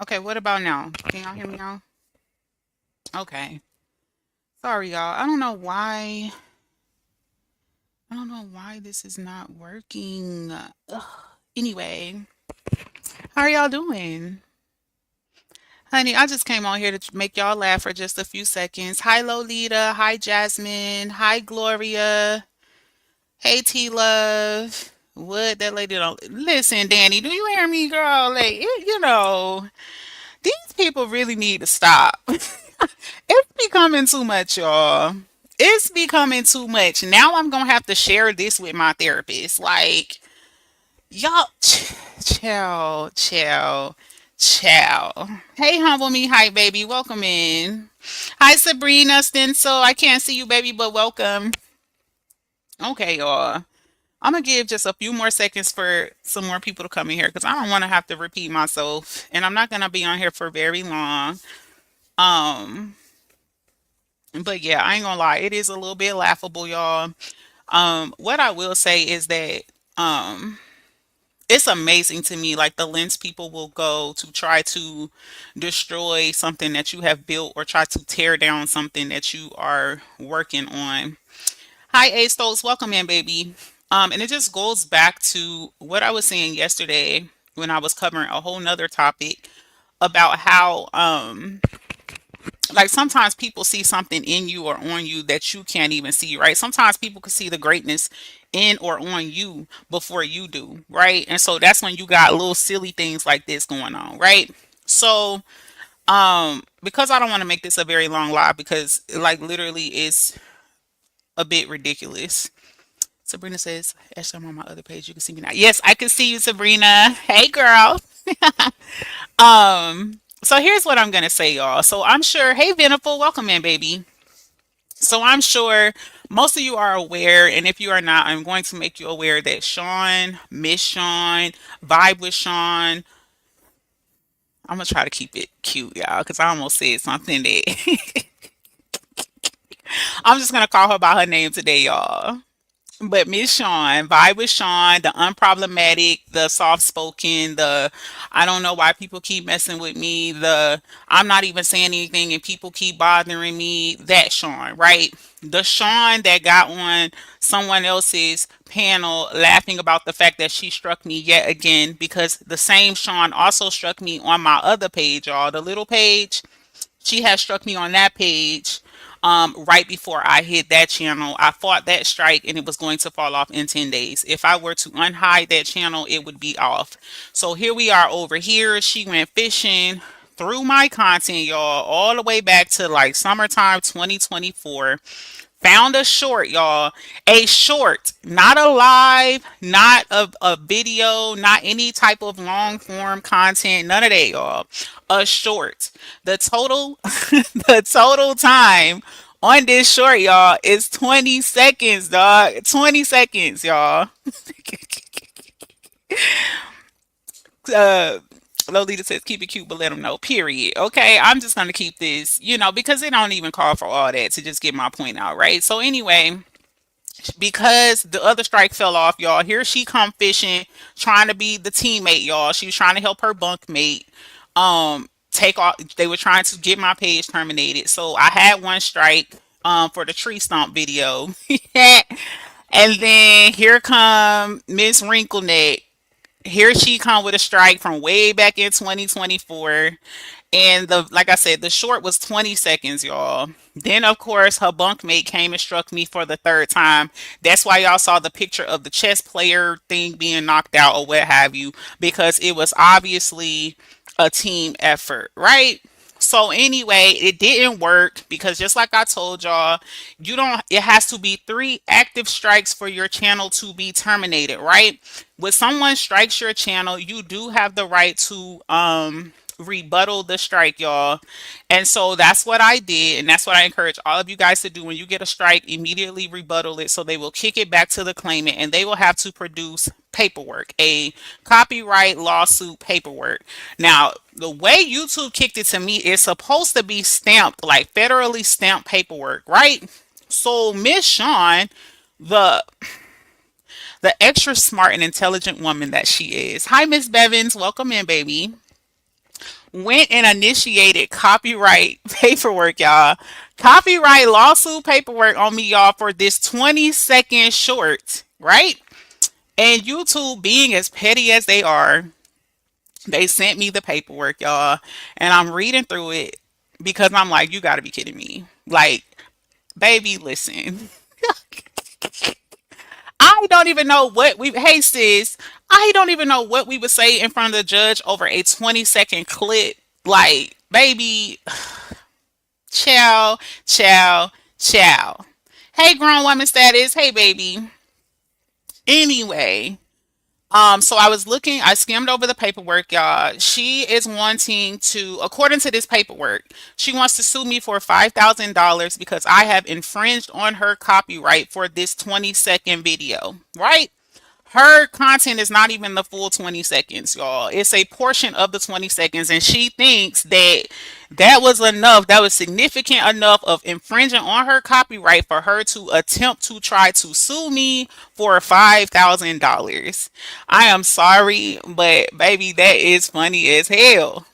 Okay, what about now? Can y'all hear me now? Okay. Sorry, y'all. I don't know why this is not working. Ugh. Anyway, how are y'all doing? Honey, I just came on here to make y'all laugh for just a few seconds. Hi, Lolita. Hi, Jasmine. Hi, Gloria. Hey, T Love. What that lady don't listen, Danny. Do you hear me, girl? Like, these people really need to stop. It's becoming too much, y'all. It's becoming too much. Now I'm gonna have to share this with my therapist. Like, y'all, chill, chill, chill. Hey, humble me, hi, baby. Welcome in. Hi, Sabrina Stencil. I can't see you, baby, but welcome. Okay, y'all. I'm gonna give just a few more seconds for some more people to come in here because I don't want to have to repeat myself, and I'm not gonna be on here for very long. Um, but yeah, I ain't gonna lie, it is a little bit laughable, y'all. What I will say is that um, it's amazing to me, like the lengths people will go to try to destroy something that you have built or try to tear down something that you are working on. Hi, A Stokes. Welcome in, baby. And it just goes back to what I was saying yesterday when I was covering a whole nother topic about how, like sometimes people see something in you or on you that you can't even see, right? Sometimes people can see the greatness in or on you before you do, right? And so that's when you got little silly things like this going on, right? So, because I don't want to make this a very long live because like literally it's a bit ridiculous. Sabrina says, Ashley, I'm on my other page. You can see me now. Yes, I can see you, Sabrina. Hey, girl. So here's what I'm gonna say, y'all. So I'm sure, hey, Veniful, welcome in, baby. So I'm sure most of you are aware, and if you are not, I'm going to make you aware that Sean, Miss Sean, Vibe with Sean. I'm gonna try to keep it cute, y'all, because I almost said something that I'm just gonna call her by her name today, y'all. But Miss Sean, vibe with Sean, the unproblematic, the soft spoken, the I don't know why people keep messing with me, the I'm not even saying anything and people keep bothering me, that Sean, right? The Sean that got on someone else's panel laughing about the fact that she struck me yet again because the same Sean also struck me on my other page, y'all, the little page. She had struck me on that page right before I hit that channel. I fought that strike and it was going to fall off in 10 days. If I were to unhide that channel, it would be off. So here we are over here. She went fishing through my content, y'all, all the way back to like summertime 2024. Found a short, y'all. A short, not a live, not a video, not any type of long form content, none of that, y'all. A short. The total, the total time on this short, y'all, is 20 seconds, dog. 20 seconds, y'all. uh, Lolita says, keep it cute, but let them know. Period. Okay, I'm just gonna keep this, because they don't even call for all that to just get my point out, right? So anyway, because the other strike fell off, y'all. Here she come fishing, trying to be the teammate, y'all. She was trying to help her bunkmate. Take off. They were trying to get my page terminated, so I had one strike. For the tree stomp video, and then here come Miss Wrinkleneck. Here she come with a strike from way back in 2024. And the like I said, the short was 20 seconds, y'all. Then of course her bunkmate came and struck me for the third time. That's why y'all saw the picture of the chess player thing being knocked out or what have you, because it was obviously a team effort, right? So anyway, it didn't work because just like I told y'all, you don't it has to be 3 active strikes for your channel to be terminated, right? When someone strikes your channel, you do have the right to rebuttal the strike, y'all. And so that's what I did, and that's what I encourage all of you guys to do. When you get a strike, immediately rebuttal it so they will kick it back to the claimant and they will have to produce paperwork, a copyright lawsuit paperwork. Now, the way YouTube kicked it to me is supposed to be stamped, like federally stamped paperwork, right? So Miss Sean, the the extra smart and intelligent woman that she is. Hi, Miss Bevins. Welcome in, baby. went and initiated copyright paperwork, y'all. Copyright lawsuit paperwork on me, y'all, for this 20-second short, right? And YouTube, being as petty as they are, they sent me the paperwork, y'all, and I'm reading through it because I'm like, you got to be kidding me. Like, baby, listen. I don't even know what we, hey sis, I don't even know what we would say in front of the judge over a 20-second clip. Like, baby, chow, chow, chow. Hey, grown woman status. Hey, baby. Anyway, so I was looking, I skimmed over the paperwork, y'all. She is wanting to, according to this paperwork, she wants to sue me for $5,000 because I have infringed on her copyright for this 20-second video, right? Her content is not even the full 20 seconds, y'all. It's a portion of the 20 seconds, and she thinks that that was enough, that was significant enough of infringing on her copyright for her to attempt to try to sue me for $5,000. I am sorry, but baby, that is funny as hell.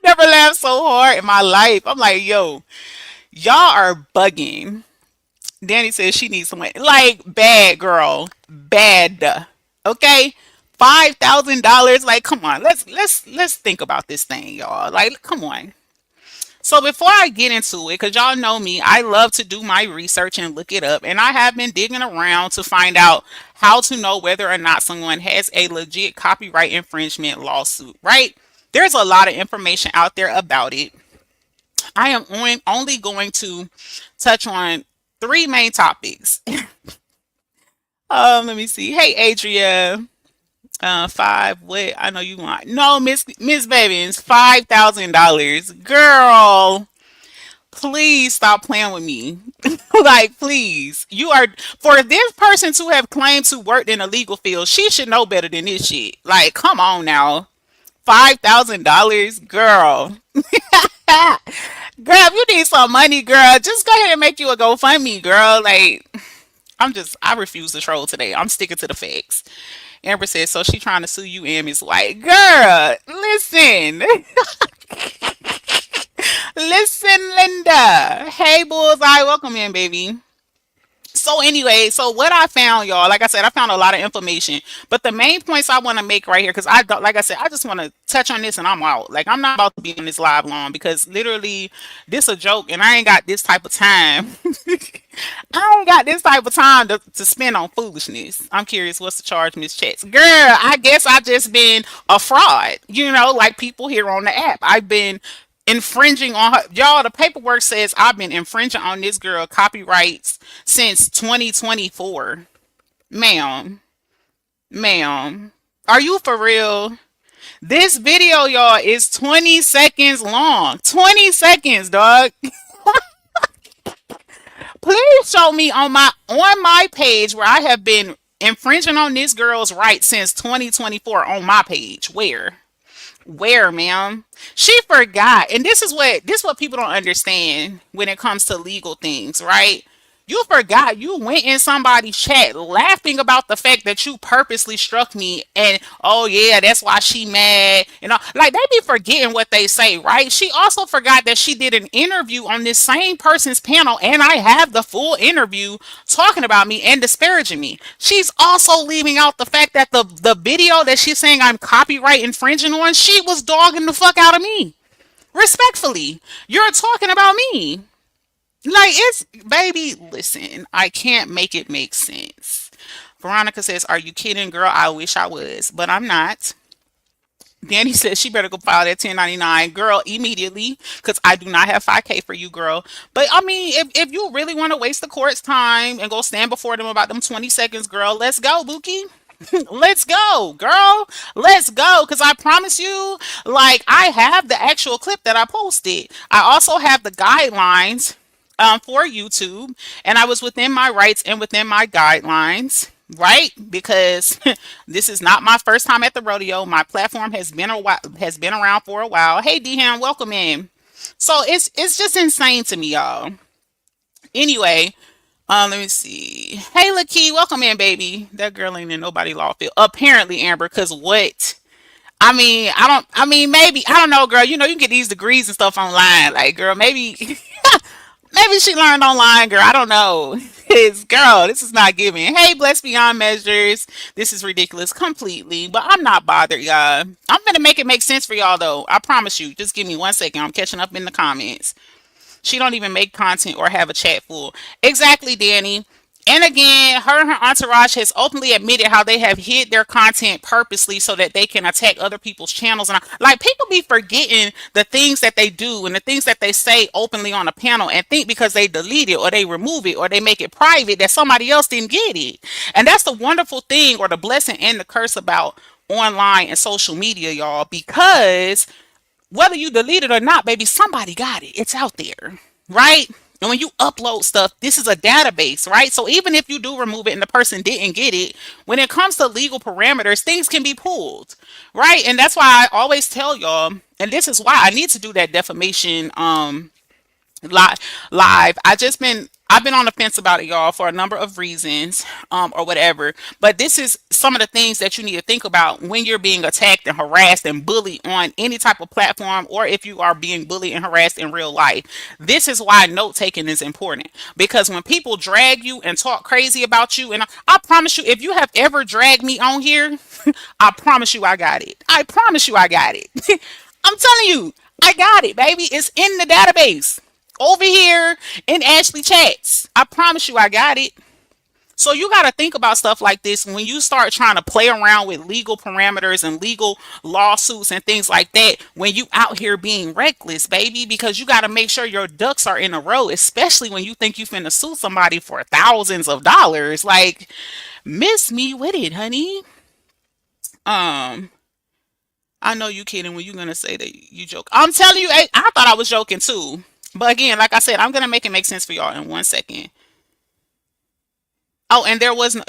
Never laughed so hard in my life. I'm like, yo, y'all are bugging. Danny says she needs someone like bad girl, bad. Okay, $5,000. Like, come on, let's think about this thing, y'all. Like, come on. So before I get into it, because y'all know me, I love to do my research and look it up, and I have been digging around to find out how to know whether or not someone has a legit copyright infringement lawsuit. Right? There's a lot of information out there about it. I am only going to touch on three main topics. Let me see. Hey, Adria. Five. What? I know you want. No, Miss Bevins, $5,000. Girl, please stop playing with me. Like, please. You are for this person to have claimed to work in a legal field. She should know better than this shit. Like, come on now. $5,000, girl. Girl, if you need some money, girl, just go ahead and make you a GoFundMe, girl. Like, I refuse to troll today. I'm sticking to the facts. Amber says, so she trying to sue you, Em is like, girl, listen. Listen, Linda. Hey, Bullseye, welcome in, baby. So anyway, so what I found, y'all, like I said, I found a lot of information, but the main points I want to make right here, because I don't, like I said, I just want to touch on this and I'm out. Like, I'm not about to be on this live long because literally this a joke and I ain't got this type of time. I ain't got this type of time to spend on foolishness. I'm curious, what's the charge, Miss Chats? Girl, I guess I just been a fraud, like people here on the app. I've been infringing on her. Y'all, the paperwork says I've been infringing on this girl copyrights since 2024. Ma'am, ma'am, are you for real? This video, y'all, is 20 seconds long. 20 seconds, dog. Please show me on my page where I have been infringing on this girl's rights since 2024 on my page. Where, ma'am? She forgot. And this is what people don't understand when it comes to legal things, right? You forgot you went in somebody's chat laughing about the fact that you purposely struck me and oh yeah, that's why she mad. Like they be forgetting what they say, right? She also forgot that she did an interview on this same person's panel and I have the full interview talking about me and disparaging me. She's also leaving out the fact that the video that she's saying I'm copyright infringing on, she was dogging the fuck out of me. Respectfully, you're talking about me. Like, it's, baby, listen, I can't make it make sense. Veronica says, are you kidding, girl? I wish I was, but I'm not. Danny says she better go file that 1099, girl, immediately, because I do not have 5K for you, girl. But I mean, if you really want to waste the court's time and go stand before them about them 20 seconds, girl, let's go, Bookie. Let's go, girl. Let's go. Because I promise you, like, I have the actual clip that I posted. I also have the guidelines for YouTube, and I was within my rights and within my guidelines, right? Because this is not my first time at the rodeo. My platform has been around for a while. Hey, Dehan, welcome in. So it's just insane to me, y'all. Anyway, let me see. Hey, Lakey, welcome in, baby. That girl ain't in nobody law field. Apparently, Amber, because what? Maybe, I don't know, girl. You know, you can get these degrees and stuff online. Like, girl, maybe, maybe she learned online, girl. I don't know. It's, girl, this is not giving. Hey, blessed beyond measures. This is ridiculous completely, but I'm not bothered, y'all. I'm gonna make it make sense for y'all, though. I promise you. Just give me 1 second. I'm catching up in the comments. She don't even make content or have a chat full. Exactly, Danny. And again, her and her entourage has openly admitted how they have hid their content purposely so that they can attack other people's channels. And like, people be forgetting the things that they do and the things that they say openly on a panel and think because they delete it or they remove it or they make it private that somebody else didn't get it. And that's the wonderful thing or the blessing and the curse about online and social media, y'all, because whether you delete it or not, baby, somebody got it. It's out there, right? And when you upload stuff, this is a database, right? So even if you do remove it and the person didn't get it, when it comes to legal parameters, things can be pulled, right? And that's why I always tell y'all, and this is why I need to do that defamation live. I've been on the fence about it, y'all, for a number of reasons, or whatever. But this is some of the things that you need to think about when you're being attacked and harassed and bullied on any type of platform, or if you are being bullied and harassed in real life. This is why note taking is important, because when people drag you and talk crazy about you, and I promise you, if you have ever dragged me on here, I promise you I got it. I promise you I got it. I'm telling you, I got it, baby. It's in the database over here in Ashley Chats. I promise you I got it. So you got to think about stuff like this when you start trying to play around with legal parameters and legal lawsuits and things like that when you out here being reckless, baby, because you got to make sure your ducks are in a row, especially when you think you finna sue somebody for thousands of dollars. Like, miss me with it, honey. Um, I know you kidding when you gonna say that you joke. I'm telling you, I thought I was joking too. But again, like I said, I'm gonna make it make sense for y'all in 1 second. Oh, and there was no.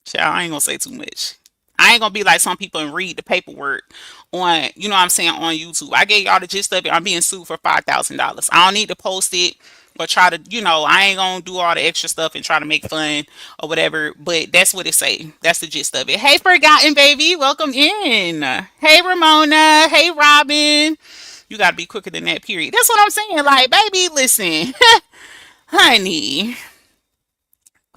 Child, I ain't gonna say too much. I ain't gonna be like some people and read the paperwork on, you know what I'm saying, on YouTube. I gave y'all the gist of it. I'm being sued for $5,000. I don't need to post it or try to, I ain't gonna do all the extra stuff and try to make fun or whatever. But that's what it say. That's the gist of it. Hey, Forgotten Baby, welcome in. Hey, Ramona. Hey, Robin. You gotta be quicker than that, period. That's what I'm saying. Like, baby, listen, honey,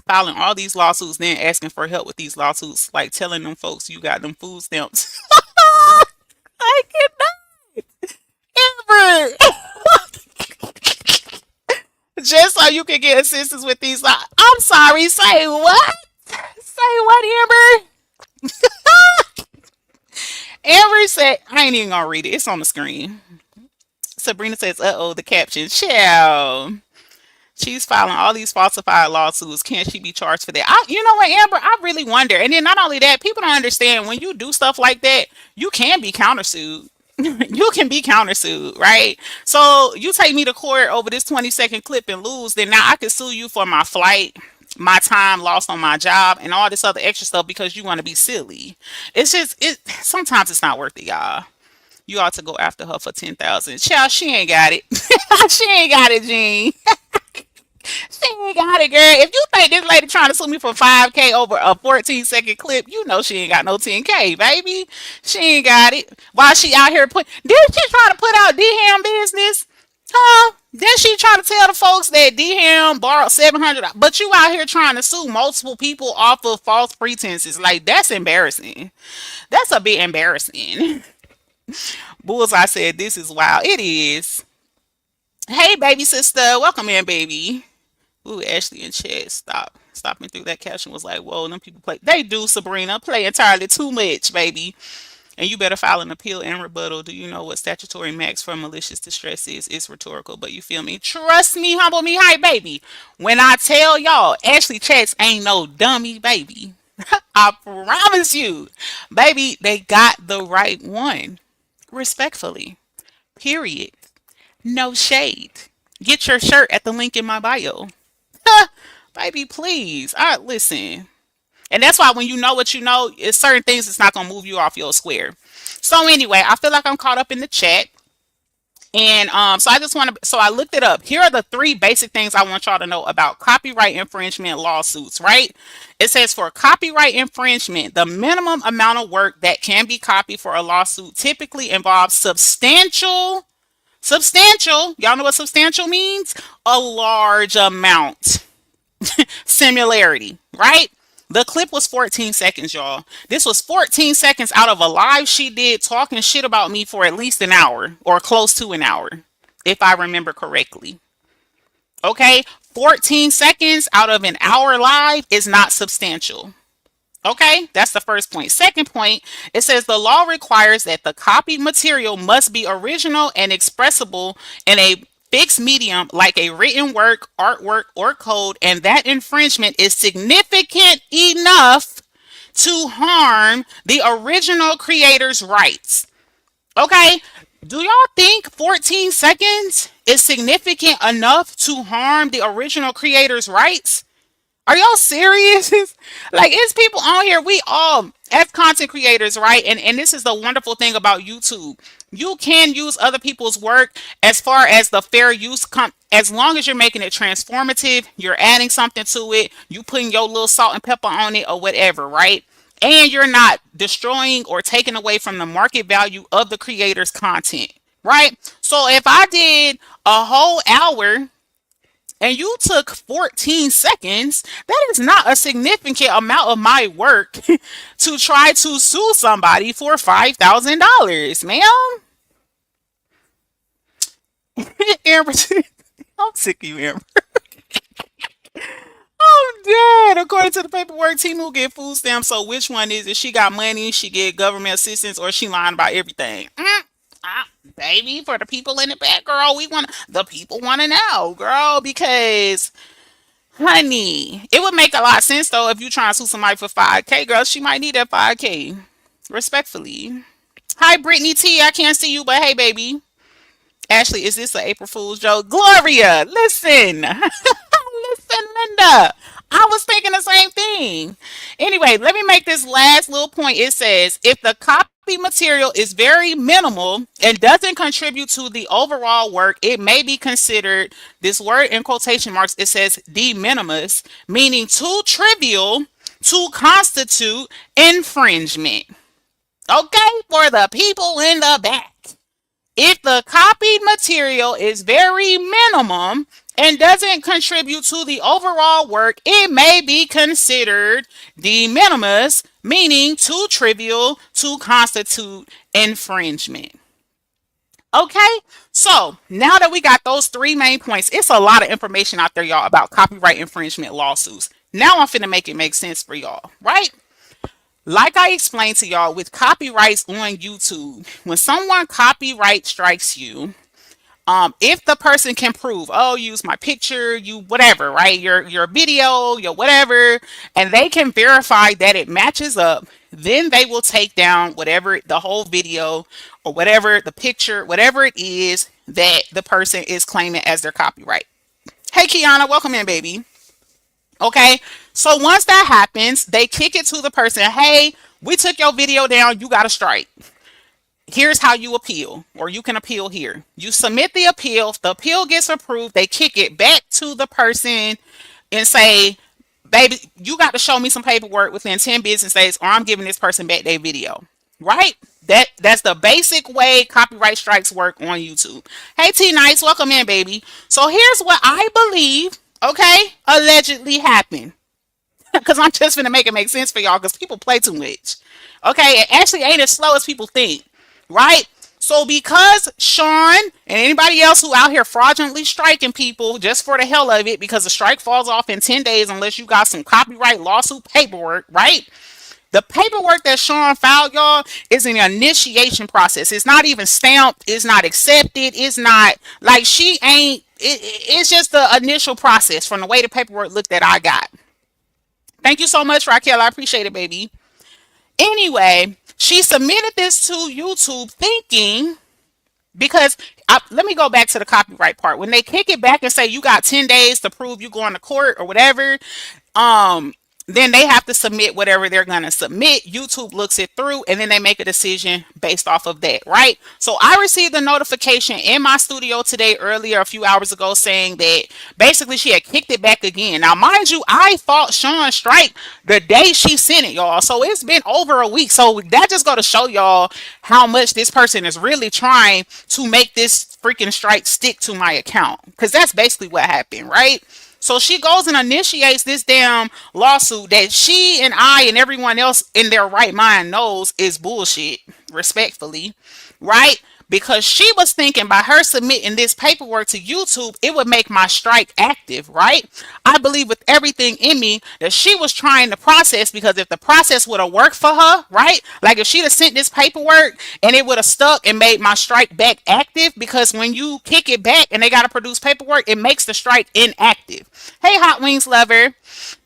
filing all these lawsuits, then asking for help with these lawsuits, like telling them folks you got them food stamps. I cannot ever. Just so you can get assistance with these. I'm sorry. Say what? Say what, Amber? Amber said, I ain't even gonna read it. It's on the screen. Sabrina says, "Uh oh, the caption. Chill. She's filing all these falsified lawsuits. Can't she be charged for that?" You know what, Amber? I really wonder. And then not only that, people don't understand when you do stuff like that, you can be countersued. You can be countersued, right? So you take me to court over this 20-second clip and lose, then now I can sue you for my flight, my time lost on my job, and all this other extra stuff because you want to be silly. It's just it. Sometimes it's not worth it, y'all. You ought to go after her for 10,000. Child, she ain't got it. She ain't got it, Jean. She ain't got it, girl. If you think this lady trying to sue me for 5K over a 14-second clip, you know she ain't got no 10K, baby. She ain't got it. While she out here did she try to put out D-Ham business? Huh? Then she try to tell the folks that D-Ham borrowed 700, but you out here trying to sue multiple people off of false pretenses. Like, that's embarrassing. That's a bit embarrassing. Bullseye said, "This is wild." It is. Hey, baby sister. Welcome in, baby. Ooh, Ashley in chat. Stopping through that caption was like, whoa, them people play. They do, Sabrina. Play entirely too much, baby. And you better file an appeal and rebuttal. Do you know what statutory max for malicious distress is? It's rhetorical, but you feel me? Trust me, humble me, hi, baby. When I tell y'all, Ashley Chats ain't no dummy, baby. I promise you, baby, they got the right one. Respectfully. Period. No shade. Get your shirt at the link in my bio. Baby, please. Listen. And that's why when you know what you know, it's certain things that's not gonna move you off your square. So anyway, I feel like I'm caught up in the chat. And so I just want to, so I looked it up. Here are the three basic things I want y'all to know about copyright infringement lawsuits, right? It says for copyright infringement, the minimum amount of work that can be copied for a lawsuit typically involves substantial, y'all know what substantial means? A large amount. Similarity, right? The clip was 14 seconds, y'all. This was 14 seconds out of a live she did talking shit about me for at least an hour or close to an hour, if I remember correctly. Okay? 14 seconds out of an hour live is not substantial. Okay, that's the first point. Second point, it says the law requires that the copied material must be original and expressible in a fixed medium like a written work, artwork, or code, and that infringement is significant enough to harm the original creator's rights. Okay, do y'all think 14 seconds is significant enough to harm the original creator's rights? Are y'all serious? Like, it's people on here. We all, as content creators, right? And this is the wonderful thing about YouTube. You can use other people's work as far as the fair use, as long as you're making it transformative, you're adding something to it, you putting your little salt and pepper on it or whatever, right? And you're not destroying or taking away from the market value of the creator's content, right? So if I did a whole hour and you took 14 seconds, that is not a significant amount of my work to try to sue somebody for $5,000, ma'am. Amber, I'm sick of you, Amber. I'm dead. According to the paperwork, Timu get food stamps. So which one is it? She got money, she get government assistance, or she lying about everything? Baby, for the people in the back, girl, the people want to know, girl, because honey, it would make a lot of sense though if you try to sue somebody for 5K, girl. She might need that 5K. Respectfully. Hi, Brittany T. I can't see you, but hey, baby. Ashley, is this an April Fool's joke? Gloria, listen. Listen, Linda. I was thinking the same thing. Anyway, let me make this last little point. It says if the copy material is very minimal and doesn't contribute to the overall work, it may be considered, this word in quotation marks, it says de minimis, meaning too trivial to constitute infringement. Okay, for the people in the back. If the copied material is very minimum and doesn't contribute to the overall work, it may be considered de minimis, meaning too trivial to constitute infringement. Okay, so now that we got those three main points, it's a lot of information out there, y'all, about copyright infringement lawsuits. Now I'm finna make it make sense for y'all, right? Like I explained to y'all with copyrights on YouTube, when someone copyright strikes you, if the person can prove, oh, use my picture, you whatever, right? Your video, your whatever, and they can verify that it matches up, then they will take down whatever the whole video or whatever the picture, whatever it is that the person is claiming as their copyright. Hey, Kiana, welcome in, baby. Okay, so once that happens, they kick it to the person. Hey, we took your video down. You got a strike. Here's how you appeal, or you can appeal here. You submit the appeal. If the appeal gets approved, they kick it back to the person and say, baby, you got to show me some paperwork within 10 business days or I'm giving this person back their video. Right? That's the basic way copyright strikes work on YouTube. Hey, T Nice, welcome in, baby. So here's what I believe, okay, allegedly happened. Because I'm just going to make it make sense for y'all because people play too much. Okay, it actually ain't as slow as people think. Right? So because Sean and anybody else who out here fraudulently striking people just for the hell of it, because the strike falls off in 10 days unless you got some copyright lawsuit paperwork, right? The paperwork that Sean filed, y'all, is an initiation process. It's not even stamped. It's not accepted. It's not like she ain't. It's just the initial process from the way the paperwork looked that I got. Thank you so much, Raquel. I appreciate it, baby. Anyway, she submitted this to YouTube thinking, because let me go back to the copyright part. When they kick it back and say you got 10 days to prove you going to court or whatever, Then they have to submit whatever they're going to submit. YouTube looks it through and then they make a decision based off of that, right? So I received a notification in my studio today earlier a few hours ago saying that basically she had kicked it back again. Now, mind you, I fought Sean Strike the day she sent it, y'all. So it's been over a week. So that just go to show y'all how much this person is really trying to make this freaking strike stick to my account. Because that's basically what happened, right? So she goes and initiates this damn lawsuit that she and I and everyone else in their right mind knows is bullshit, respectfully, right? Because she was thinking by her submitting this paperwork to YouTube, it would make my strike active, right? I believe with everything in me that she was trying to process because if the process would have worked for her, right? Like if she'd have sent this paperwork and it would have stuck and made my strike back active because when you kick it back and they got to produce paperwork, it makes the strike inactive. Hey, Hot Wings lover.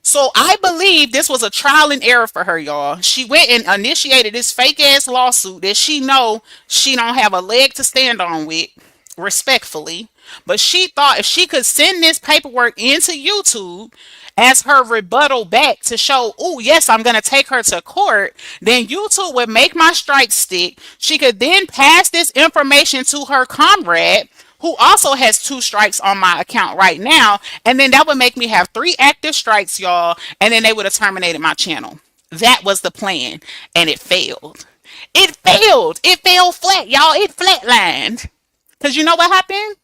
So I believe this was a trial and error for her, y'all. She went and initiated this fake ass lawsuit that she know she don't have a leg to stand on with, respectfully. But she thought if she could send this paperwork into YouTube as her rebuttal back to show, oh yes, I'm gonna take her to court, then YouTube would make my strike stick. She could then pass this information to her comrade who also has two strikes on my account right now. And then that would make me have three active strikes, y'all. And then they would have terminated my channel. That was the plan. And it failed. It failed. It fell flat, y'all. It flatlined. Because you know what happened?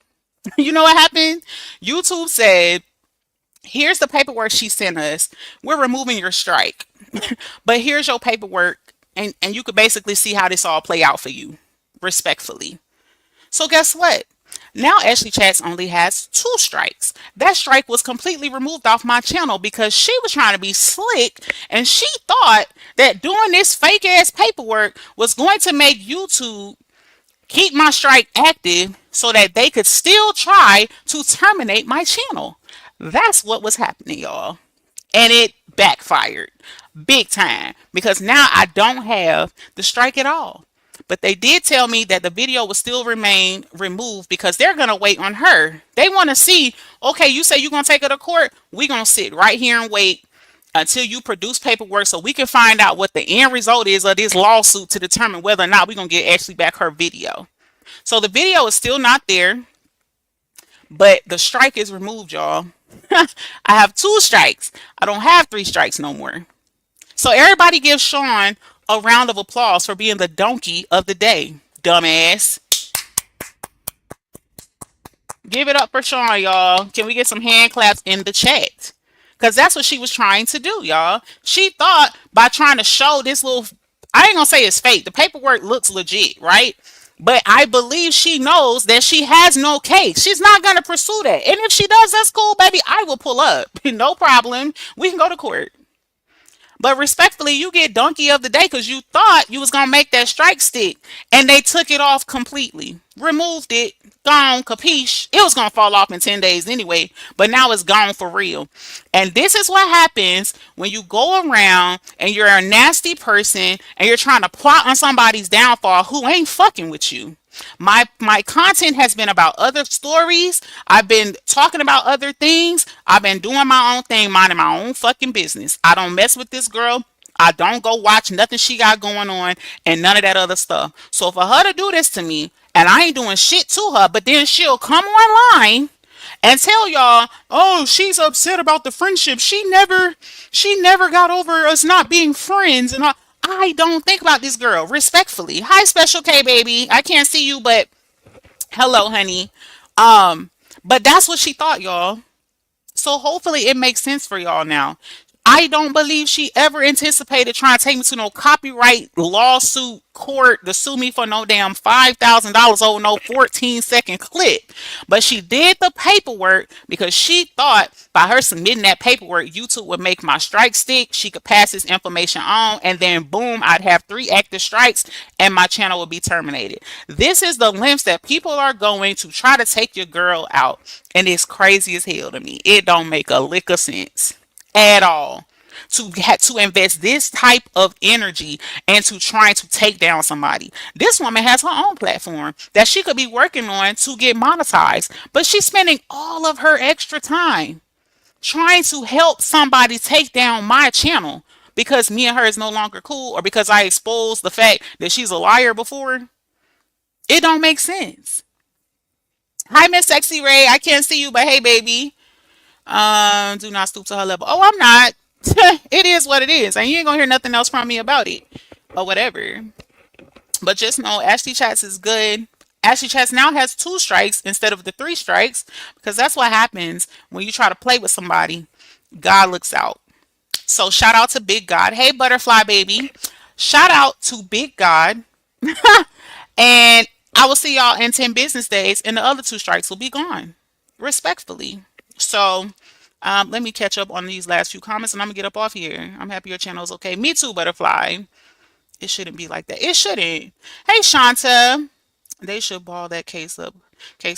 You know what happened? YouTube said, here's the paperwork she sent us. We're removing your strike. But here's your paperwork. And you could basically see how this all play out for you, respectfully. So guess what? Now Ashley Chats only has two strikes. That strike was completely removed off my channel because she was trying to be slick and she thought that doing this fake ass paperwork was going to make YouTube keep my strike active so that they could still try to terminate my channel. That's what was happening, y'all. And it backfired big time because now I don't have the strike at all. But they did tell me that the video will still remain removed because they're going to wait on her. They want to see, okay, you say you're going to take her to court. We're going to sit right here and wait until you produce paperwork so we can find out what the end result is of this lawsuit to determine whether or not we're going to get Ashley back her video. So the video is still not there, but the strike is removed, y'all. I have two strikes. I don't have three strikes no more. So everybody give Sean a round of applause for being the donkey of the day, dumbass. Give it up for Sean, y'all. Can we get some hand claps in the chat? Because that's what she was trying to do, y'all. She thought by trying to show this little, I ain't going to say it's fake. The paperwork looks legit, right? But I believe she knows that she has no case. She's not going to pursue that. And if she does, that's cool, baby. I will pull up. No problem. We can go to court. But respectfully, you get donkey of the day because you thought you was going to make that strike stick. And they took it off completely. Removed it. Gone. Capiche. It was going to fall off in 10 days anyway. But now it's gone for real. And this is what happens when you go around and you're a nasty person and you're trying to plot on somebody's downfall who ain't fucking with you. My content has been about other stories. I've been talking about other things. I've been doing my own thing, minding my own fucking business. I don't mess with this girl. I don't go watch nothing she got going on and none of that other stuff. So for her to do this to me, and I ain't doing shit to her, but then she'll come online and tell y'all, oh, she's upset about the friendship. She never got over us not being friends. And I don't think about this girl respectfully. Hi, Special K baby. I can't see you, but hello, honey. But that's what she thought, y'all. So hopefully it makes sense for y'all now. I don't believe she ever anticipated trying to take me to no copyright lawsuit court to sue me for no damn $5,000 over no 14-second clip. But she did the paperwork because she thought by her submitting that paperwork, YouTube would make my strike stick. She could pass this information on and then boom, I'd have three active strikes and my channel would be terminated. This is the lengths that people are going to try to take your girl out. And it's crazy as hell to me. It don't make a lick of sense at all to invest this type of energy into trying to take down somebody. This woman has her own platform that she could be working on to get monetized, but she's spending all of her extra time trying to help somebody take down my channel because me and her is no longer cool or because I exposed the fact that she's a liar before. It don't make sense. Hi, Miss Sexy Ray. I can't see you, but hey, baby. Do not stoop to her level. Oh, I'm not. It is what it is, and you ain't gonna hear nothing else from me about it or whatever. But just know Ashley Chats is good. Ashley Chats now has 2 strikes instead of the 3 strikes because that's what happens when you try to play with somebody. God looks out. So shout out to Big God. Hey, Butterfly Baby. Shout out to Big God. And I will see y'all in 10 business days, and the other 2 strikes will be gone. Respectfully. So let me catch up on these last few comments and I'm gonna get up off here. I'm happy your channel is okay. Me too, Butterfly. It shouldn't be like that. It shouldn't. Hey, Shanta. They should ball that case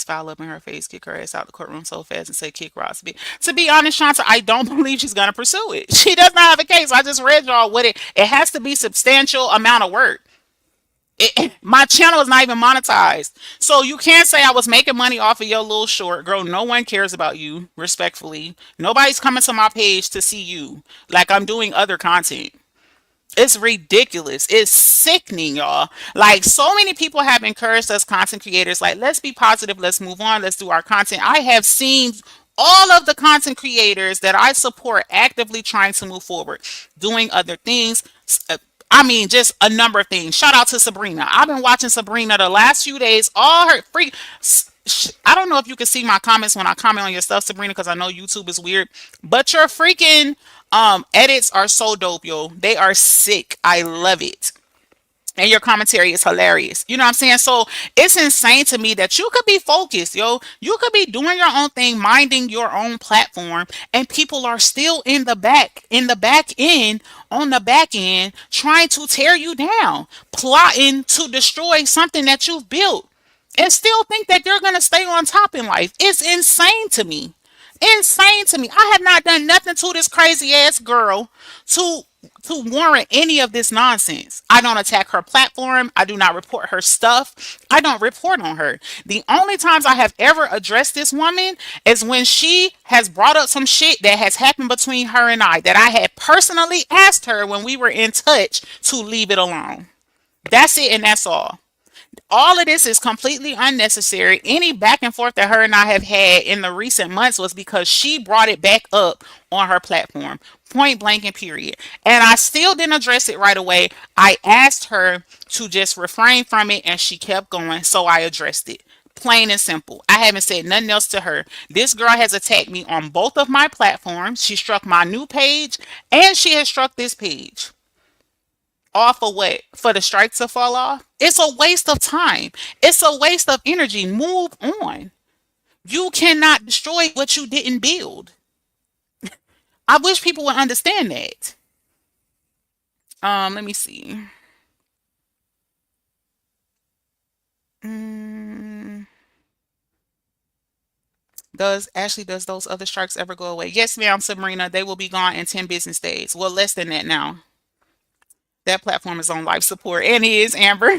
file up in her face, kick her ass out the courtroom so fast and say kick Ross. To be honest, Shanta, I don't believe she's gonna pursue it. She does not have a case. I just read y'all what it has to be substantial amount of work. My channel is not even monetized. So you can't say I was making money off of your little short. Girl, no one cares about you, respectfully. Nobody's coming to my page to see you like I'm doing other content. It's ridiculous. It's sickening, y'all. Like, so many people have encouraged us content creators, like, let's be positive, let's move on, let's do our content. I have seen all of the content creators that I support actively trying to move forward, doing other things. I mean, just a number of things. Shout out to Sabrina. I've been watching Sabrina the last few days. All her free. I don't know if you can see my comments when I comment on your stuff, Sabrina, because I know YouTube is weird. But your freaking edits are so dope, yo. They are sick. I love it. And your commentary is hilarious. You know what I'm saying? So it's insane to me that you could be focused, yo. You could be doing your own thing, minding your own platform, and people are still in the back end, on the back end, trying to tear you down, plotting to destroy something that you've built, and still think that you're gonna stay on top in life. It's insane to me. Insane to me. I have not done nothing to this crazy ass girl to warrant any of this nonsense. I don't attack her platform. I do not report her stuff. I don't report on her. The only times I have ever addressed this woman is when she has brought up some shit that has happened between her and I that I had personally asked her when we were in touch to leave it alone. That's it, and that's all of this is completely unnecessary. Any back and forth that her and I have had in the recent months was because she brought it back up on her platform. Point blank and period. And I still didn't address it right away. I asked her to just refrain from it and she kept going. So I addressed it. Plain and simple. I haven't said nothing else to her. This girl has attacked me on both of my platforms. She struck my new page and she has struck this page. All for what? For the strike to fall off? It's a waste of time. It's a waste of energy. Move on. You cannot destroy what you didn't build. I wish people would understand that. Let me see. Mm, does those other strikes ever go away? Yes, ma'am, Sabrina. They will be gone in 10 business days. Well, less than that now. That platform is on life support, and it is, Amber.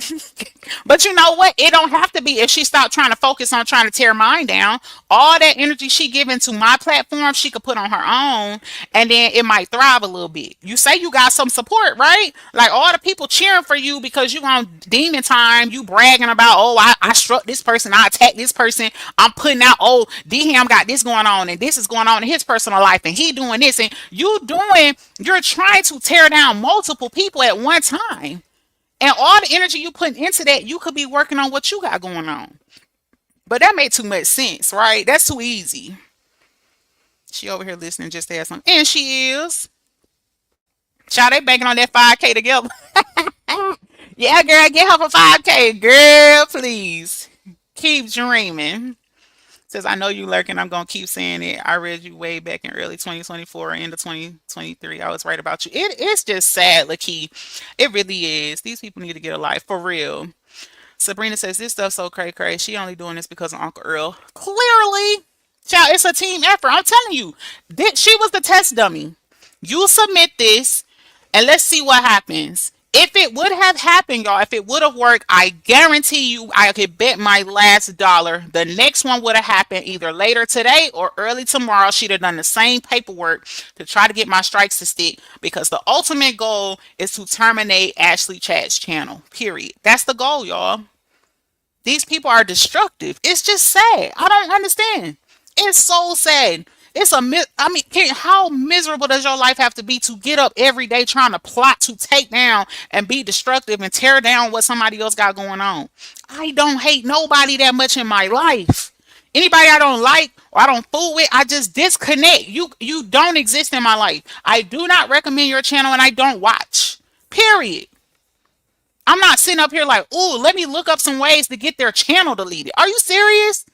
But you know what? It don't have to be if she stopped trying to focus on trying to tear mine down. All that energy she giving to my platform, she could put on her own, and then it might thrive a little bit. You say you got some support, right? Like all the people cheering for you because you on demon time, you bragging about, oh, I struck this person, I attacked this person, I'm putting out, oh, D-Ham got this going on, and this is going on in his personal life, and he doing this, and you're trying to tear down multiple people at one time. And all the energy you put into that, you could be working on what you got going on. But that made too much sense, right? That's too easy. She over here listening just to have some. And she is. Child, they banking on that 5K together. Yeah, girl, get her for 5K. Girl, please. Keep dreaming. Says, I know you lurking. I'm going to keep saying it. I read you way back in early 2024 or into 2023. I was right about you. It's just sad, Lakey. It really is. These people need to get a life for real. Sabrina says, this stuff's so cray cray. She only doing this because of Uncle Earl. Clearly. Child, it's a team effort. I'm telling you. She was the test dummy. You submit this and let's see what happens. If it would have happened, y'all, if it would have worked, I guarantee you, I could bet my last dollar the next one would have happened either later today or early tomorrow. She'd have done the same paperwork to try to get my strikes to stick because the ultimate goal is to terminate Ashley Chat's channel. Period. That's the goal, y'all. These people are destructive. It's just sad. I don't understand. It's so sad. I mean, how miserable does your life have to be to get up every day trying to plot to take down and be destructive and tear down what somebody else got going on? I don't hate nobody that much in my life. Anybody I don't like or I don't fool with, I just disconnect. You don't exist in my life. I do not recommend your channel and I don't watch. Period. I'm not sitting up here like, ooh, let me look up some ways to get their channel deleted. Are you serious?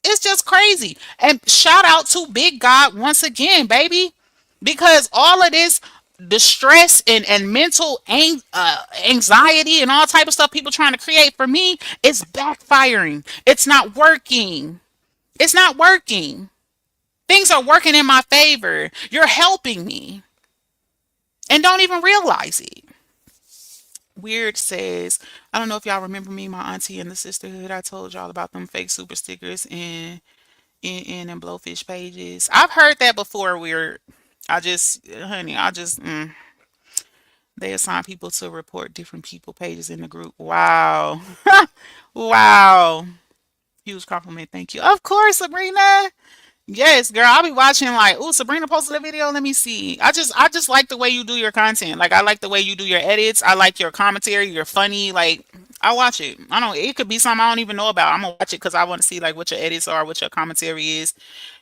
It's just crazy. And shout out to Big God once again, baby. Because all of this, the stress and mental anxiety and all type of stuff people trying to create for me is backfiring. It's not working. It's not working. Things are working in my favor. You're helping me and don't even realize it. Weird says, I don't know if y'all remember me, my auntie in the sisterhood. I told y'all about them fake super stickers and blowfish pages. I've heard that before. Weird. Honey, they assign people to report different people pages in the group. Wow. Wow. Huge compliment. Thank you. Of course, Sabrina. Yes, girl. I'll be watching like, oh, Sabrina posted a video. Let me see. I just like the way you do your content. Like I like the way you do your edits. I like your commentary. You're funny. Like I watch it. I don't. It could be something I don't even know about. I'm gonna watch it because I want to see like what your edits are, what your commentary is.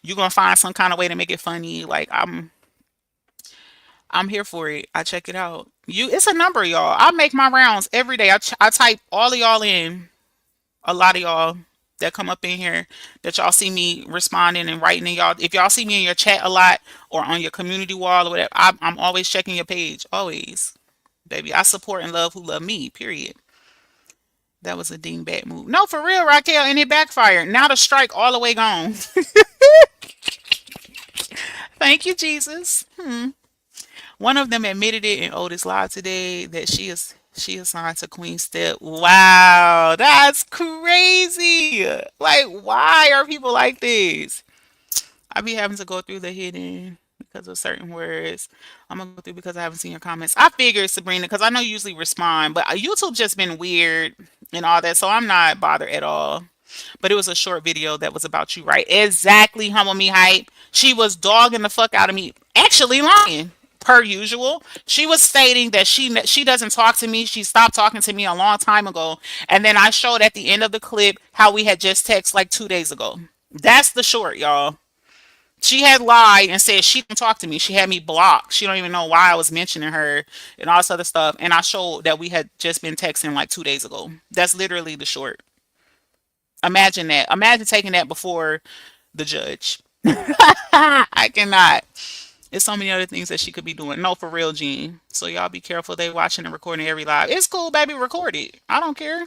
You're gonna find some kind of way to make it funny. Like I'm here for it. I check it out. It's a number, y'all. I make my rounds every day. I type all of y'all in. A lot of y'all that come up in here that y'all see me responding and writing in y'all. If y'all see me in your chat a lot or on your community wall or whatever, I'm always checking your page. Always, baby. I support and love who love me. Period. That was a dingbat move. No, for real, Raquel, and it backfired. Now the strike all the way gone. Thank you, Jesus. One of them admitted it in Otis Live today that she assigned to Queen Step. Wow, that's crazy. Like, why are people like this? I be having to go through the hidden because of certain words. I'm gonna go through because I haven't seen your comments. I figured, Sabrina, because I know you usually respond, but YouTube just been weird and all that, so I'm not bothered at all. But it was a short video that was about you, right? Exactly, Humble Me Hype. She was dogging the fuck out of me. Actually lying, per usual. She was stating that she doesn't talk to me. She stopped talking to me a long time ago. And then I showed at the end of the clip how we had just texted like 2 days ago. That's the short, y'all. She had lied and said she didn't talk to me. She had me blocked. She don't even know why I was mentioning her and all this other stuff. And I showed that we had just been texting like 2 days ago. That's literally the short. Imagine that. Imagine taking that before the judge. I cannot. There's so many other things that she could be doing. No, for real, Gene. So y'all be careful. They watching and recording every live. It's cool, baby. Record it. I don't care.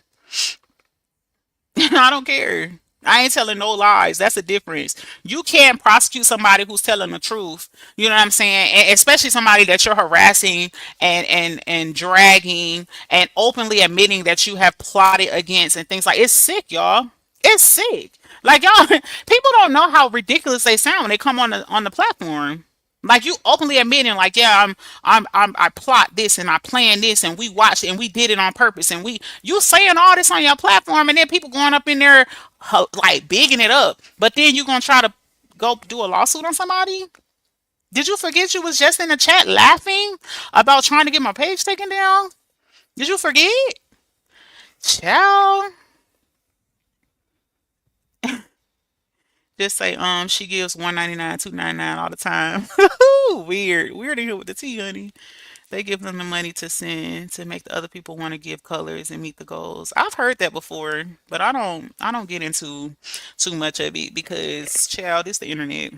I don't care. I ain't telling no lies. That's the difference. You can't prosecute somebody who's telling the truth. You know what I'm saying? And especially somebody that you're harassing and dragging and openly admitting that you have plotted against and things like. It's sick, y'all. It's sick. Like y'all, people don't know how ridiculous they sound when they come on the platform. Like you openly admitting, like, yeah, I plot this and I plan this and we watched it and we did it on purpose and you saying all this on your platform and then people going up in there like bigging it up, but then you gonna try to go do a lawsuit on somebody? Did you forget you was just in the chat laughing about trying to get my page taken down? Did you forget? Ciao. Just say, she gives 199, 299 all the time. Weird. Weird in here with the tea, honey. They give them the money to send to make the other people want to give colors and meet the goals. I've heard that before, but I don't get into too much of it because child, it's the internet.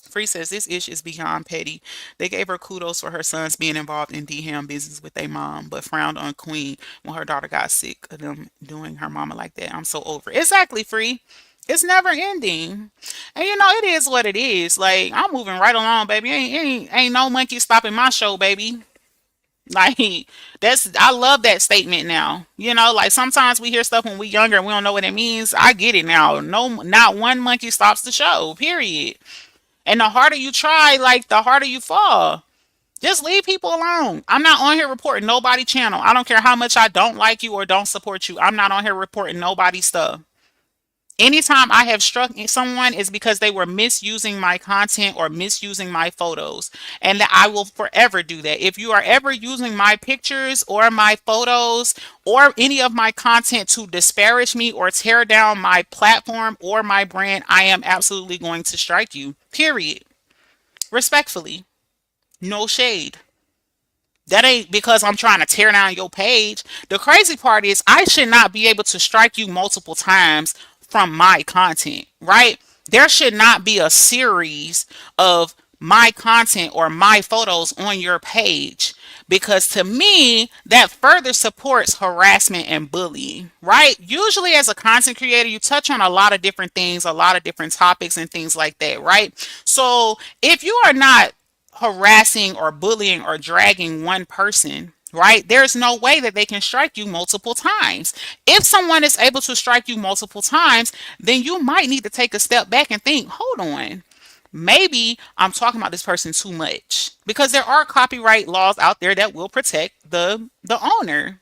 Free says this ish is beyond petty. They gave her kudos for her sons being involved in D-Ham business with their mom, but frowned on Queen when her daughter got sick of them doing her mama like that. I'm so over it. Exactly, Free. It's never ending. And it is what it is. Like, I'm moving right along, baby. Ain't no monkey stopping my show, baby. Like that's I love that statement now. You know, like sometimes we hear stuff when we younger and we don't know what it means. I get it now. No, not one monkey stops the show. Period. And the harder you try, like the harder you fall. Just leave people alone. I'm not on here reporting nobody channel. I don't care how much I don't like you or don't support you. I'm not on here reporting nobody stuff. Anytime I have struck someone is because they were misusing my content or misusing my photos. And that I will forever do that. If you are ever using my pictures or my photos or any of my content to disparage me or tear down my platform or my brand, I am absolutely going to strike you. Period. Respectfully. No shade. That ain't because I'm trying to tear down your page. The crazy part is I should not be able to strike you multiple times from my content, right? There should not be a series of my content or my photos on your page because to me that further supports harassment and bullying, right? Usually as a content creator you touch on a lot of different things, a lot of different topics and things like that, right? So if you are not harassing or bullying or dragging one person, right? There's no way that they can strike you multiple times. If someone is able to strike you multiple times, then you might need to take a step back and think, hold on, maybe I'm talking about this person too much. Because there are copyright laws out there that will protect the owner.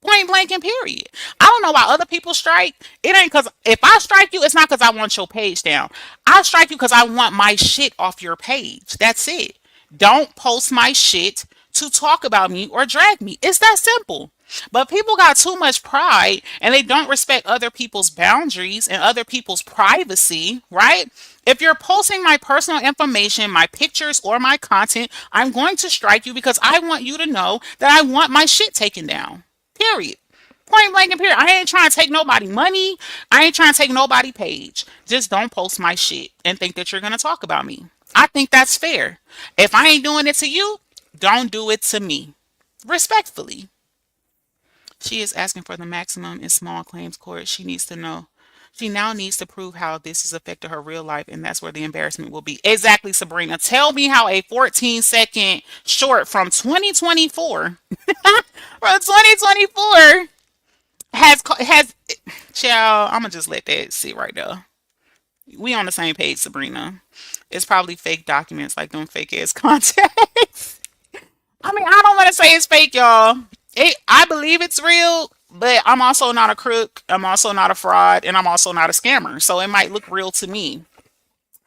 Point blank and period. I don't know why other people strike. It ain't because if I strike you, it's not because I want your page down. I strike you because I want my shit off your page. That's it. Don't post my shit to talk about me or drag me. It's that simple. But people got too much pride and they don't respect other people's boundaries and other people's privacy, right? If you're posting my personal information, my pictures, or my content, I'm going to strike you because I want you to know that I want my shit taken down. Period. Point blank and period. I ain't trying to take nobody money. I ain't trying to take nobody page. Just don't post my shit and think that you're gonna talk about me. I think that's fair. If I ain't doing it to you, don't do it to me. Respectfully. She is asking for the maximum in small claims court. She needs to know. She now needs to prove how this has affected her real life, and that's where the embarrassment will be. Exactly, Sabrina. Tell me how a 14-second short from 2024 from 2024 has child, I'm gonna just let that sit right there. We on the same page, Sabrina. It's probably fake documents like them fake ass contacts. I mean, I don't want to say it's fake, y'all. I believe it's real, but I'm also not a crook. I'm also not a fraud, and I'm also not a scammer. So it might look real to me.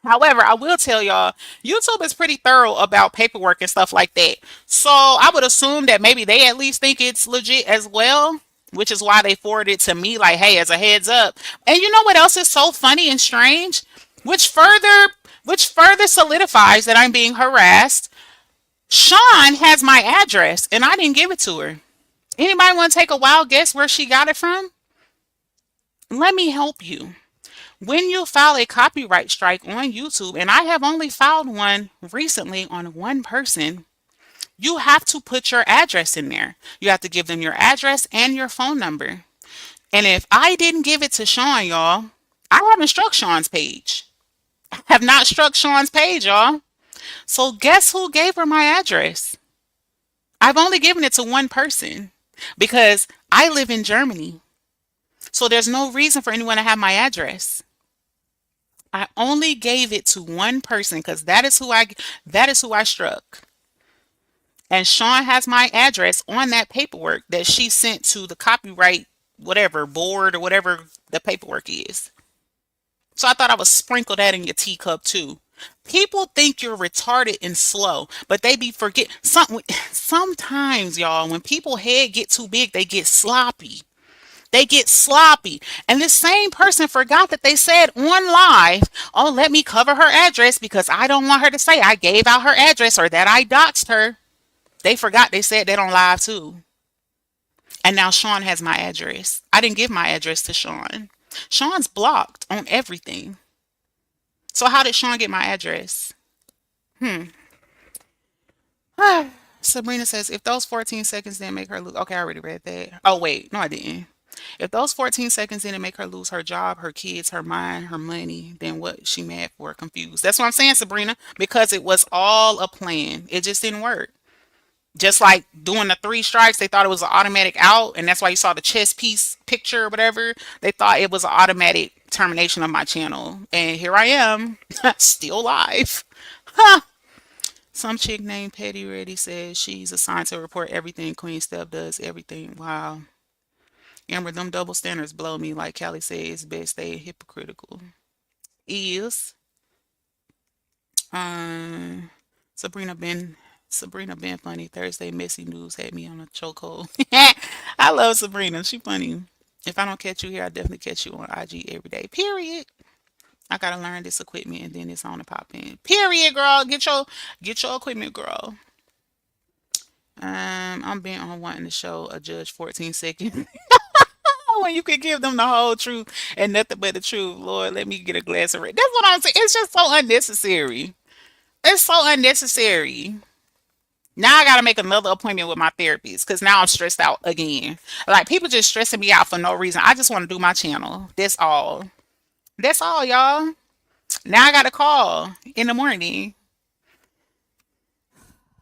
However, I will tell y'all, YouTube is pretty thorough about paperwork and stuff like that. So I would assume that maybe they at least think it's legit as well, which is why they forwarded it to me like, hey, as a heads up. And you know what else is so funny and strange? Which further which further solidifies that I'm being harassed. Sean has my address and I didn't give it to her. Anybody want to take a wild guess where she got it from? Let me help you. When you file a copyright strike on YouTube, and I have only filed one recently on one person, you have to put your address in there. You have to give them your address and your phone number. And if I didn't give it to Sean, y'all, I haven't struck Sean's page. I have not struck Sean's page, y'all. So guess who gave her my address? I've only given it to one person because I live in Germany. So there's no reason for anyone to have my address. I only gave it to one person because that is who I struck. And Sean has my address on that paperwork that she sent to the copyright whatever board or whatever the paperwork is. So I thought I would sprinkle that in your teacup too. People think you're retarded and slow, but they be forget sometimes y'all when people head get too big, they get sloppy. They get sloppy. And this same person forgot that they said on live, oh, let me cover her address because I don't want her to say I gave out her address or that I doxed her. They forgot they said that on live too. And now Sean has my address. I didn't give my address to Sean. Sean's blocked on everything. So how did Sean get my address? Sabrina says, if those 14 seconds didn't make her lose. Okay, I already read that. Oh, wait. No, I didn't. If those 14 seconds didn't make her lose her job, her kids, her mind, her money, then what she mad for? Confused. That's what I'm saying, Sabrina, because it was all a plan. It just didn't work. Just like doing the three strikes, they thought it was an automatic out, and that's why you saw the chess piece picture or whatever. They thought it was an automatic termination of my channel, and here I am, still live. Huh. Some chick named Petty Ready says she's assigned to report everything. Queen Steph does everything. Wow. Amber, them double standards blow me. Like Callie said, it's best stay hypocritical. Is um Sabrina been Sabrina been funny. Thursday messy news had me on a chokehold. I love Sabrina. She funny. If I don't catch you here, I definitely catch you on IG every day. Period. I gotta learn this equipment and then it's on to pop in. Period, girl. Get your equipment, girl. I'm bent on wanting to show a judge 14 seconds when you could give them the whole truth and nothing but the truth. Lord, let me get a glass of red. That's what I'm saying. It's just so unnecessary. It's so unnecessary. Now I gotta make another appointment with my therapist because now I'm stressed out again. Like people just stressing me out for no reason. I just want to do my channel. That's all. That's all, y'all. Now I got to call in the morning.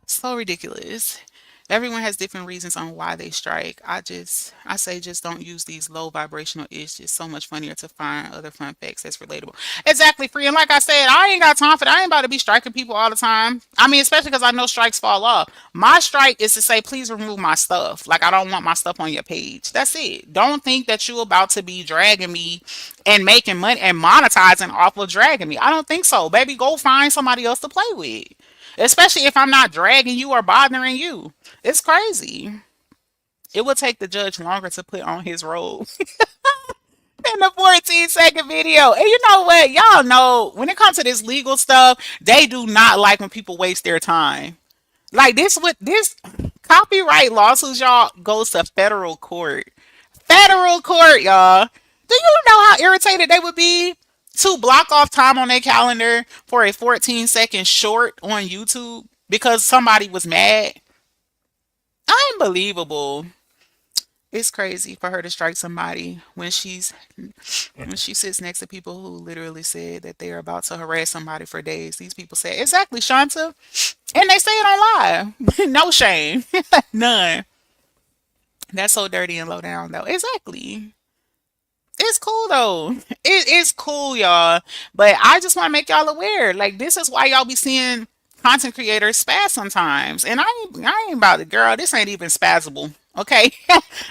So ridiculous. Everyone has different reasons on why they strike. I say just don't use these low vibrational issues. It's so much funnier to find other fun facts that's relatable. Exactly, free. And like I said, I ain't got time for that. I ain't about to be striking people all the time. I mean, especially because I know strikes fall off. My strike is to say, please remove my stuff. Like I don't want my stuff on your page. That's it. Don't think that you about to be dragging me and making money and monetizing off of dragging me. I don't think so. Baby, go find somebody else to play with. Especially if I'm not dragging you or bothering you. It's crazy. It would take the judge longer to put on his robe than the 14-second video. And you know what? Y'all know when it comes to this legal stuff, they do not like when people waste their time. Like this copyright lawsuits, y'all, goes to federal court. Federal court, y'all. Do you know how irritated they would be to block off time on their calendar for a 14-second short on YouTube because somebody was mad? Unbelievable. It's crazy for her to strike somebody when she sits next to people who literally said that they're about to harass somebody for days. These people say exactly, Shanta, and they say it on live. No shame, none. That's so dirty and low down though. Exactly. It's cool though. It is cool, y'all. But I just want to make y'all aware. Like this is why y'all be seeing content creators spaz sometimes. And I ain't about it, girl. This ain't even spazzable. Okay,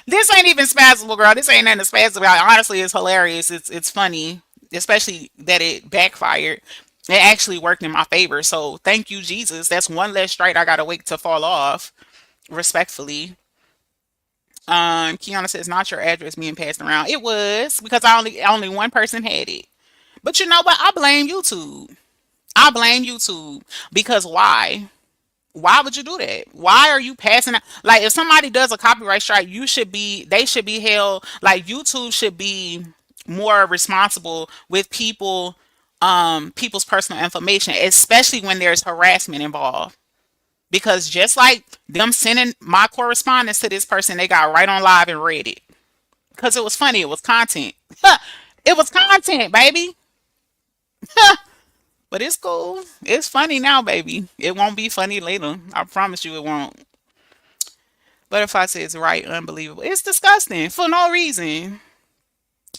this ain't even spazzable, girl. This ain't nothing to spaz about. Honestly, it's hilarious. It's funny, especially that it backfired. It actually worked in my favor. So thank you, Jesus. That's one less strike I gotta wait to fall off. Respectfully. Kiana says not your address being passed around. It was because I only one person had it. But you know what? I blame YouTube. I blame YouTube because why? Why would you do that? Why are you passing out? Like if somebody does a copyright strike, they should be held. Like YouTube should be more responsible with people's personal information, especially when there's harassment involved. Because just like them sending my correspondence to this person, they got right on live and read it. Because it was funny. It was content. It was content, baby. But it's cool. It's funny now, baby. It won't be funny later. I promise you it won't. Butterfly says right, unbelievable. It's disgusting for no reason.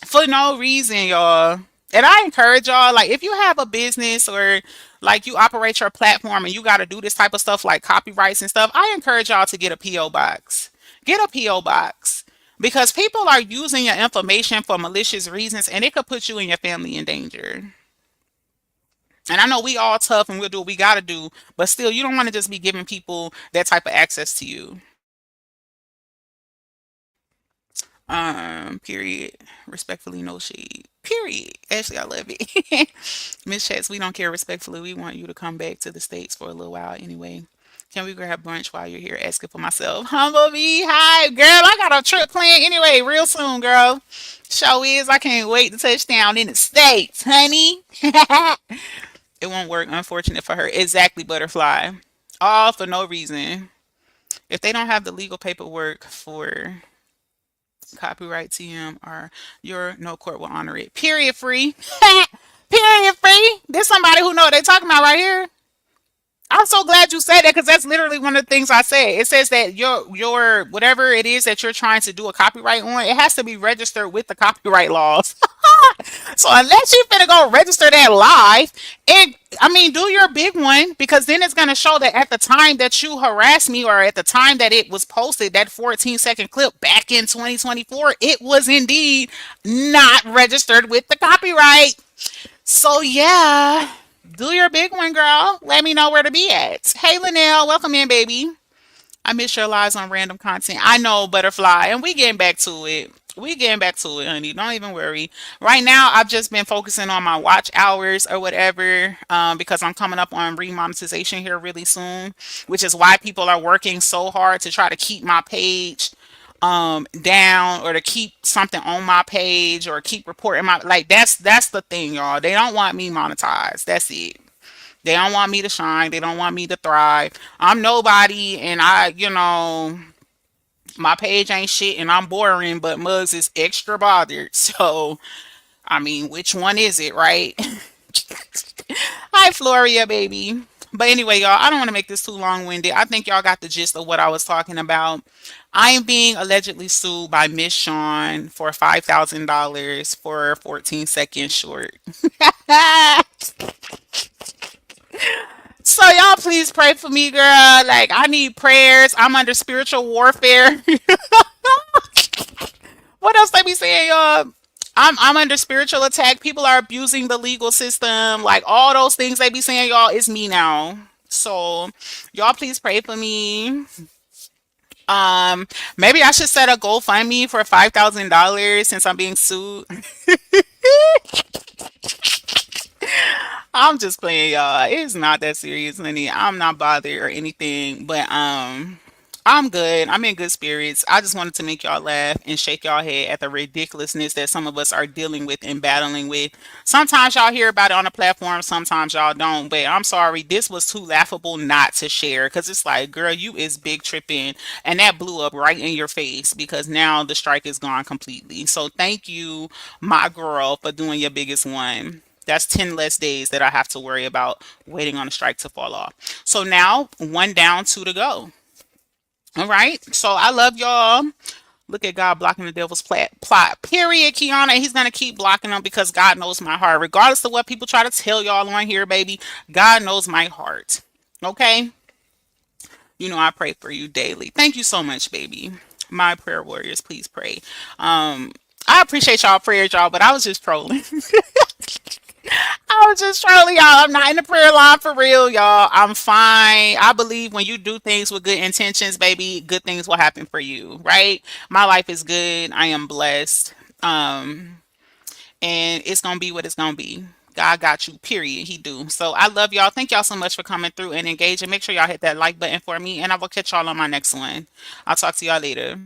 For no reason, y'all. And I encourage y'all, like, if you have a business or like you operate your platform and you got to do this type of stuff like copyrights and stuff, I encourage y'all to get a P.O. box. Get a P.O. box because people are using your information for malicious reasons and it could put you and your family in danger. And I know we all tough and we'll do what we got to do, but still, you don't want to just be giving people that type of access to you. Period. Respectfully, no shade. Period. Actually, I love it. Miss Chats, we don't care respectfully. We want you to come back to the States for a little while anyway. Can we grab brunch while you're here? Asking for myself. Humble me. Hi, girl. I got a trip planned anyway, real soon, girl. Show is I can't wait to touch down in the States, honey. It won't work, unfortunate for her. Exactly, butterfly. All for no reason. If they don't have the legal paperwork for copyright TM or your no court will honor it. Period free. Period free. There's somebody who know what they talking about right here. I'm so glad you said that because that's literally one of the things I say. It says that your whatever it is that you're trying to do a copyright on, it has to be registered with the copyright laws. So unless you finna go register that live, I mean, do your big one because then it's gonna show that at the time that you harassed me or at the time that it was posted, that 14-second clip back in 2024, it was indeed not registered with the copyright. So yeah, do your big one, girl. Let me know where to be at. Hey, Linnell, welcome in, baby. I miss your lives on random content. I know, Butterfly, and we getting back to it. We getting back to it, honey. Don't even worry. Right now, I've just been focusing on my watch hours or whatever, because I'm coming up on remonetization here really soon, which is why people are working so hard to try to keep my page down or to keep something on my page or keep reporting my like that's the thing, y'all. They don't want me monetized. That's it. They don't want me to shine. They don't want me to thrive. I'm nobody and my page ain't shit and I'm boring, but Mugs is extra bothered. So, I mean, which one is it, right? Hi, Floria, baby. But anyway, y'all, I don't want to make this too long winded. I think y'all got the gist of what I was talking about. I am being allegedly sued by Miss Shon for $5,000 for a 14-second short. So y'all please pray for me, girl. Like I need prayers. I'm under spiritual warfare. What else they be saying, y'all? I'm under spiritual attack. People are abusing the legal system. Like all those things they be saying, y'all, it's me now. So y'all please pray for me. Um, Maybe I should set a GoFundMe for $5,000 since I'm being sued. I'm just playing, y'all. It's not that serious, honey. I'm not bothered or anything, but I'm good. I'm in good spirits. I just wanted to make y'all laugh and shake y'all head at the ridiculousness that some of us are dealing with and battling with. Sometimes y'all hear about it on the platform, sometimes y'all don't. But I'm sorry, this was too laughable not to share because it's like, girl, you is big tripping, and that blew up right in your face because now the strike is gone completely. So thank you, my girl, for doing your biggest one. That's 10 less days that I have to worry about waiting on the strike to fall off. So now, one down, two to go. All right. So I love y'all. Look at God blocking the devil's plot. Period, Kiana. He's going to keep blocking them because God knows my heart. Regardless of what people try to tell y'all on here, baby, God knows my heart. Okay? You know I pray for you daily. Thank you so much, baby. My prayer warriors, please pray. I appreciate y'all prayers, y'all, but I was just trolling. I was just trolling y'all. I'm not in the prayer line for real, y'all. I'm fine. I believe when you do things with good intentions, baby, good things will happen for you, right? My life is good. I am blessed. Um, and it's gonna be what it's gonna be. God got you, period. He do. So I love y'all. Thank y'all so much for coming through and engaging. Make sure y'all hit that like button for me, and I will catch y'all on my next one. I'll talk to y'all later.